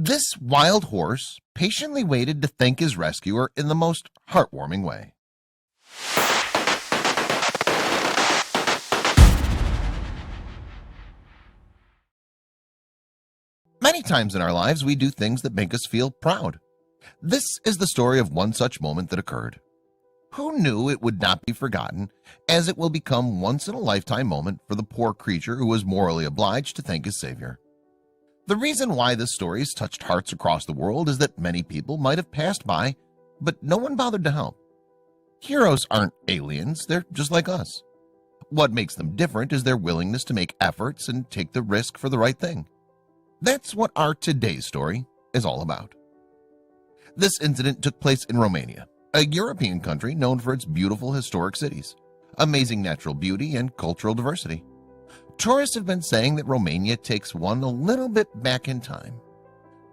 This wild horse patiently waited to thank his rescuer in the most heartwarming way. Many times in our lives we do things that make us feel proud. This is the story of one such moment that occurred. Who knew it would not be forgotten, as it will become once-in-a-lifetime moment for the poor creature who was morally obliged to thank his savior. The reason why this story has touched hearts across the world is that many people might have passed by, but no one bothered to help. Heroes aren't aliens, they're just like us. What makes them different is their willingness to make efforts and take the risk for the right thing. That's what our today's story is all about. This incident took place in Romania, a European country known for its beautiful historic cities, amazing natural beauty, and cultural diversity. Tourists have been saying that Romania takes one a little bit back in time.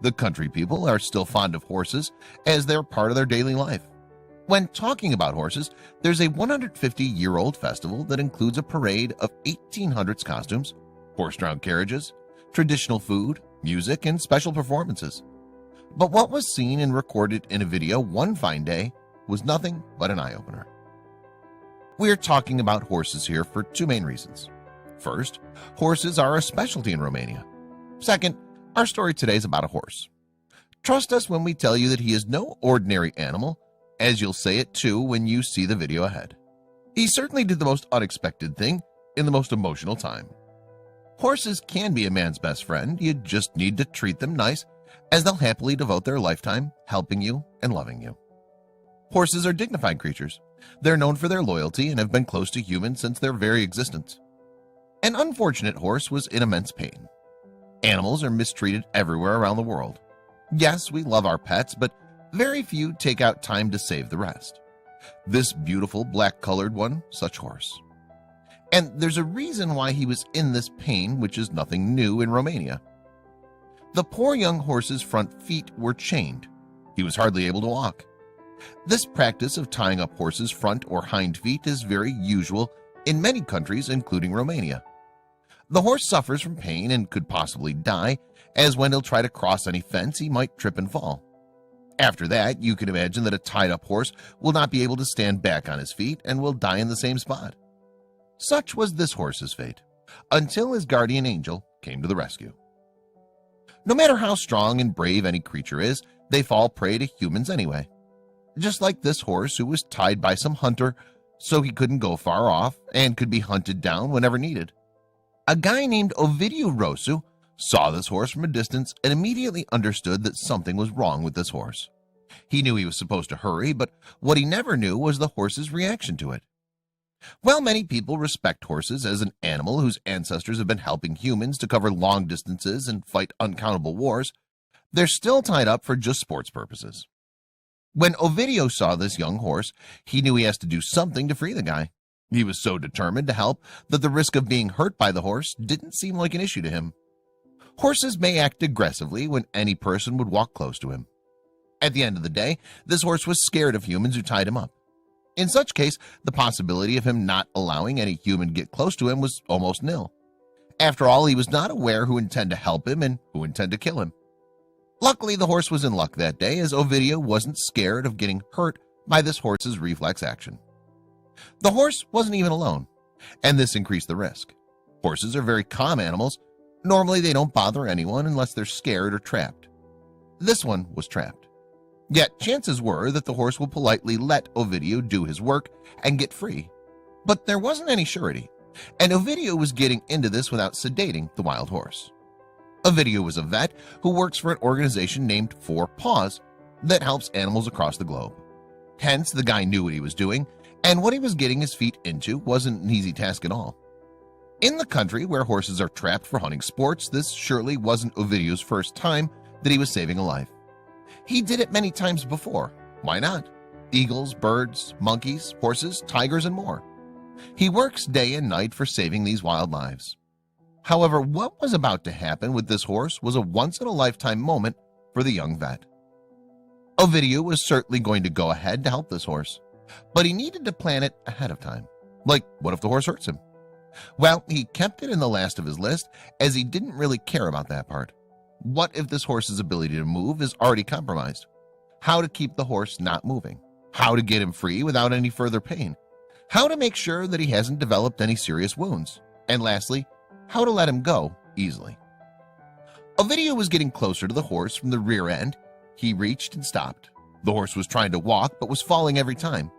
The country people are still fond of horses as they're part of their daily life. When talking about horses, there's a 150-year-old festival that includes a parade of 1800s costumes, horse-drawn carriages, traditional food, music, and special performances. But what was seen and recorded in a video one fine day was nothing but an eye-opener. We're talking about horses here for two main reasons. First, horses are a specialty in Romania. Second, our story today is about a horse. Trust us when we tell you that he is no ordinary animal, as you'll say it too when you see the video ahead. He certainly did the most unexpected thing in the most emotional time. Horses can be a man's best friend. You just need to treat them nice, as they'll happily devote their lifetime helping you and loving you. Horses are dignified creatures. They're known for their loyalty and have been close to humans since their very existence. An unfortunate horse was in immense pain. Animals are mistreated everywhere around the world. Yes, we love our pets, but very few take out time to save the rest. This beautiful black-colored one, such horse. And there's a reason why he was in this pain, which is nothing new in Romania. The poor young horse's front feet were chained. He was hardly able to walk. This practice of tying up horses' front or hind feet is very usual in many countries, including Romania. The horse suffers from pain and could possibly die, as when he'll try to cross any fence, he might trip and fall. After that, you can imagine that a tied-up horse will not be able to stand back on his feet and will die in the same spot. Such was this horse's fate, until his guardian angel came to the rescue. No matter how strong and brave any creature is, they fall prey to humans anyway. Just like this horse who was tied by some hunter so he couldn't go far off and could be hunted down whenever needed. A guy named Ovidiu Rosu saw this horse from a distance and immediately understood that something was wrong with this horse. He knew he was supposed to hurry, but what he never knew was the horse's reaction to it. While many people respect horses as an animal whose ancestors have been helping humans to cover long distances and fight uncountable wars, they're still tied up for just sports purposes. When Ovidio saw this young horse, he knew he has to do something to free the guy. He was so determined to help that the risk of being hurt by the horse didn't seem like an issue to him. Horses may act aggressively when any person would walk close to him. At the end of the day, this horse was scared of humans who tied him up. In such case, the possibility of him not allowing any human get close to him was almost nil. After all, he was not aware who intend to help him and who intend to kill him. Luckily, the horse was in luck that day, as Ovidio wasn't scared of getting hurt by this horse's reflex action. The horse wasn't even alone, and this increased the risk. Horses are very calm animals. Normally, they don't bother anyone unless they're scared or trapped. This one was trapped. Yet, chances were that the horse will politely let Ovidio do his work and get free. But there wasn't any surety, and Ovidio was getting into this without sedating the wild horse. Ovidio was a vet who works for an organization named Four Paws that helps animals across the globe. Hence, the guy knew what he was doing, and what he was getting his feet into wasn't an easy task at all. In the country where horses are trapped for hunting sports, this surely wasn't Ovidio's first time that he was saving a life. He did it many times before. Why not? Eagles, birds, monkeys, horses, tigers, and more. He works day and night for saving these wild lives. However, what was about to happen with this horse was a once-in-a-lifetime moment for the young vet. Ovidio was certainly going to go ahead to help this horse, but he needed to plan it ahead of time. Like, what if the horse hurts him? Well, he kept it in the last of his list, as he didn't really care about that part. What if this horse's ability to move is already compromised? How to keep the horse not moving? How to get him free without any further pain? How to make sure that he hasn't developed any serious wounds? And lastly, how to let him go easily? Ovidio was getting closer to the horse from the rear end. He reached and stopped. The horse was trying to walk but was falling every time.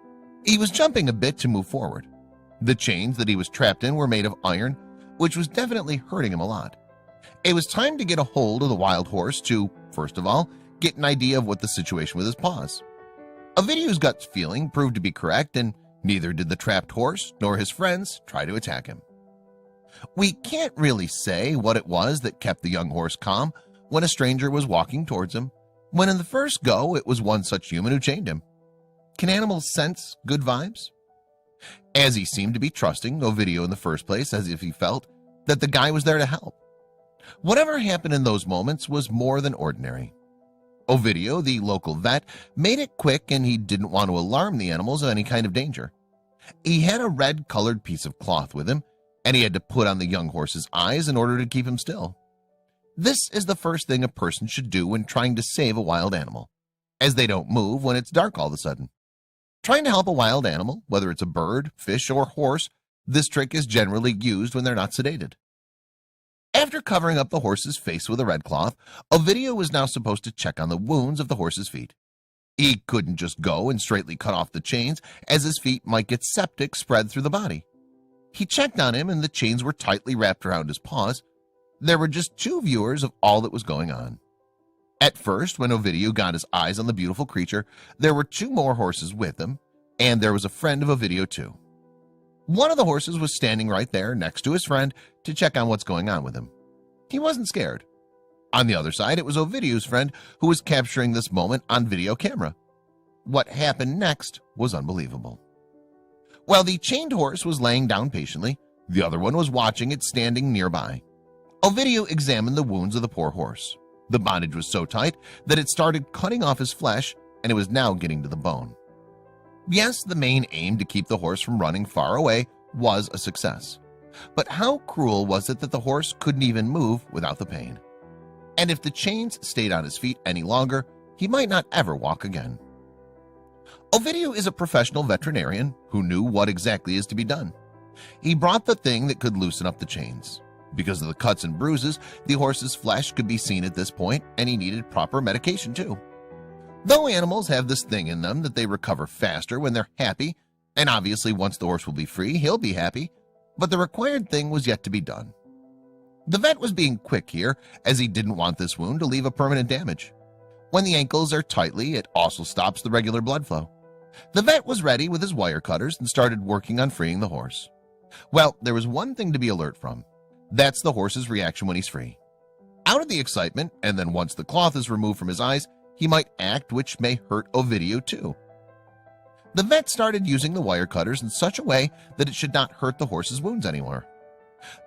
He was jumping a bit to move forward. The chains that he was trapped in were made of iron, which was definitely hurting him a lot. It was time to get a hold of the wild horse to, first of all, get an idea of what the situation with his paws. Ovidio's gut feeling proved to be correct, and neither did the trapped horse nor his friends try to attack him. We can't really say what it was that kept the young horse calm when a stranger was walking towards him, when in the first go it was one such human who chained him. Can animals sense good vibes? As he seemed to be trusting Ovidio in the first place, as if he felt that the guy was there to help. Whatever happened in those moments was more than ordinary. Ovidio, the local vet, made it quick, and he didn't want to alarm the animals of any kind of danger. He had a red-colored piece of cloth with him, and he had to put on the young horse's eyes in order to keep him still. This is the first thing a person should do when trying to save a wild animal, as they don't move when it's dark all of a sudden. Trying to help a wild animal, whether it's a bird, fish, or horse, this trick is generally used when they're not sedated. After covering up the horse's face with a red cloth, Ovidio was now supposed to check on the wounds of the horse's feet. He couldn't just go and straightly cut off the chains, as his feet might get septic spread through the body. He checked on him, and the chains were tightly wrapped around his paws. There were just 2 viewers of all that was going on. At first, when Ovidio got his eyes on the beautiful creature, there were 2 more horses with him, and there was a friend of Ovidio too. One of the horses was standing right there next to his friend to check on what's going on with him. He wasn't scared. On the other side, it was Ovidio's friend who was capturing this moment on video camera. What happened next was unbelievable. While the chained horse was laying down patiently, the other one was watching it standing nearby. Ovidio examined the wounds of the poor horse. The bondage was so tight that it started cutting off his flesh, and it was now getting to the bone. Yes, the main aim to keep the horse from running far away was a success. But how cruel was it that the horse couldn't even move without the pain? And if the chains stayed on his feet any longer, he might not ever walk again. Ovidio is a professional veterinarian who knew what exactly is to be done. He brought the thing that could loosen up the chains. Because of the cuts and bruises, the horse's flesh could be seen at this point, and he needed proper medication too. Though animals have this thing in them that they recover faster when they're happy, and obviously once the horse will be free, he'll be happy, but the required thing was yet to be done. The vet was being quick here, as he didn't want this wound to leave a permanent damage. When the ankles are tightly, it also stops the regular blood flow. The vet was ready with his wire cutters and started working on freeing the horse. Well, there was one thing to be alert from. That's the horse's reaction when he's free. Out of the excitement, and then once the cloth is removed from his eyes, he might act, which may hurt Ovidio too. The vet started using the wire cutters in such a way that it should not hurt the horse's wounds anymore.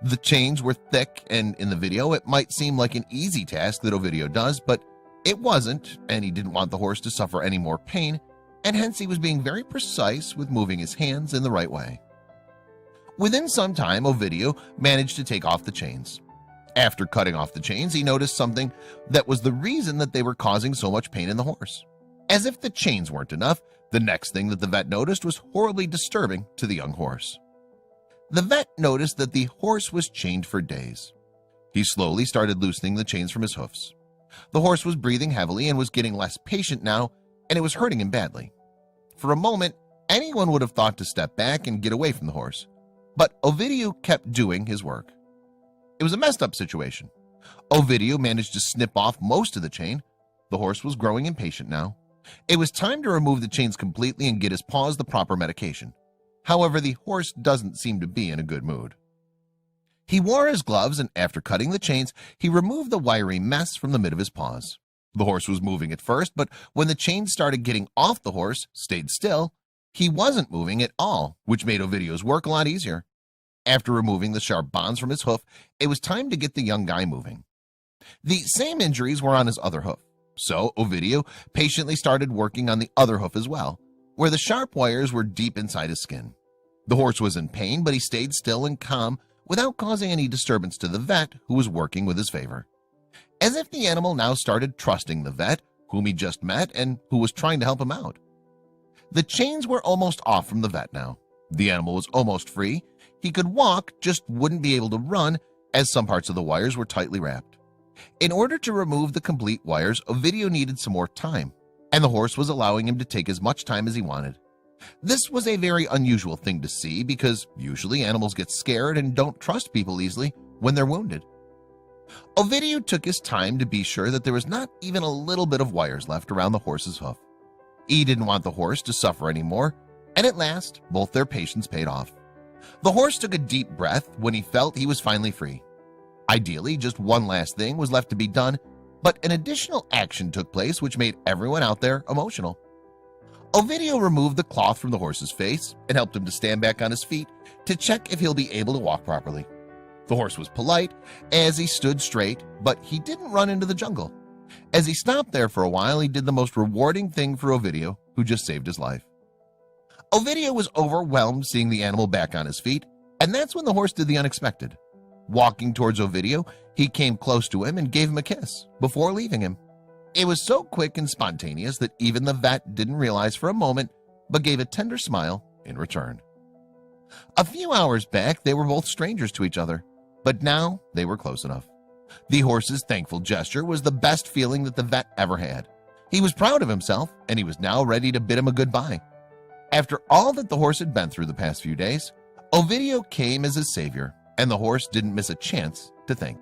The chains were thick, and in the video it might seem like an easy task that Ovidio does, but it wasn't, and he didn't want the horse to suffer any more pain, and hence he was being very precise with moving his hands in the right way. Within some time, Ovidio managed to take off the chains. After cutting off the chains, he noticed something that was the reason that they were causing so much pain in the horse. As if the chains weren't enough, the next thing that the vet noticed was horribly disturbing to the young horse. The vet noticed that the horse was chained for days. He slowly started loosening the chains from his hoofs. The horse was breathing heavily and was getting less patient now, and it was hurting him badly. For a moment, anyone would have thought to step back and get away from the horse, but Ovidio kept doing his work. It was a messed up situation. Ovidio managed to snip off most of the chain. The horse was growing impatient now. It was time to remove the chains completely and get his paws the proper medication. However, the horse doesn't seem to be in a good mood. He wore his gloves, and after cutting the chains, he removed the wiry mess from the mid of his paws. The horse was moving at first, but when the chains started getting off the horse, stayed still, he wasn't moving at all, which made Ovidio's work a lot easier. After removing the sharp bonds from his hoof, it was time to get the young guy moving. The same injuries were on his other hoof, so Ovidio patiently started working on the other hoof as well, where the sharp wires were deep inside his skin. The horse was in pain, but he stayed still and calm without causing any disturbance to the vet, who was working with his favor. as if the animal now started trusting the vet whom he just met and who was trying to help him out. The chains were almost off from the vet now. The animal was almost free. He could walk, just wouldn't be able to run, as some parts of the wires were tightly wrapped. In order to remove the complete wires, Ovidio needed some more time, and the horse was allowing him to take as much time as he wanted. This was a very unusual thing to see because usually animals get scared and don't trust people easily when they're wounded. Ovidio took his time to be sure that there was not even a little bit of wires left around the horse's hoof. He didn't want the horse to suffer anymore, and at last both their patience paid off. The horse took a deep breath when he felt he was finally free. Ideally, just one last thing was left to be done, but an additional action took place which made everyone out there emotional. Ovidio removed the cloth from the horse's face and helped him to stand back on his feet to check if he'll be able to walk properly. The horse was polite as he stood straight, but he didn't run into the jungle. As he stopped there for a while, he did the most rewarding thing for Ovidio, who just saved his life. Ovidio was overwhelmed seeing the animal back on his feet, and that's when the horse did the unexpected. Walking towards Ovidio, he came close to him and gave him a kiss before leaving him. It was so quick and spontaneous that even the vet didn't realize for a moment, but gave a tender smile in return. A few hours back, they were both strangers to each other, but now they were close enough. The horse's thankful gesture was the best feeling that the vet ever had. He was proud of himself, and he was now ready to bid him a goodbye. After all that the horse had been through the past few days, Ovidio came as his savior, and the horse didn't miss a chance to thank.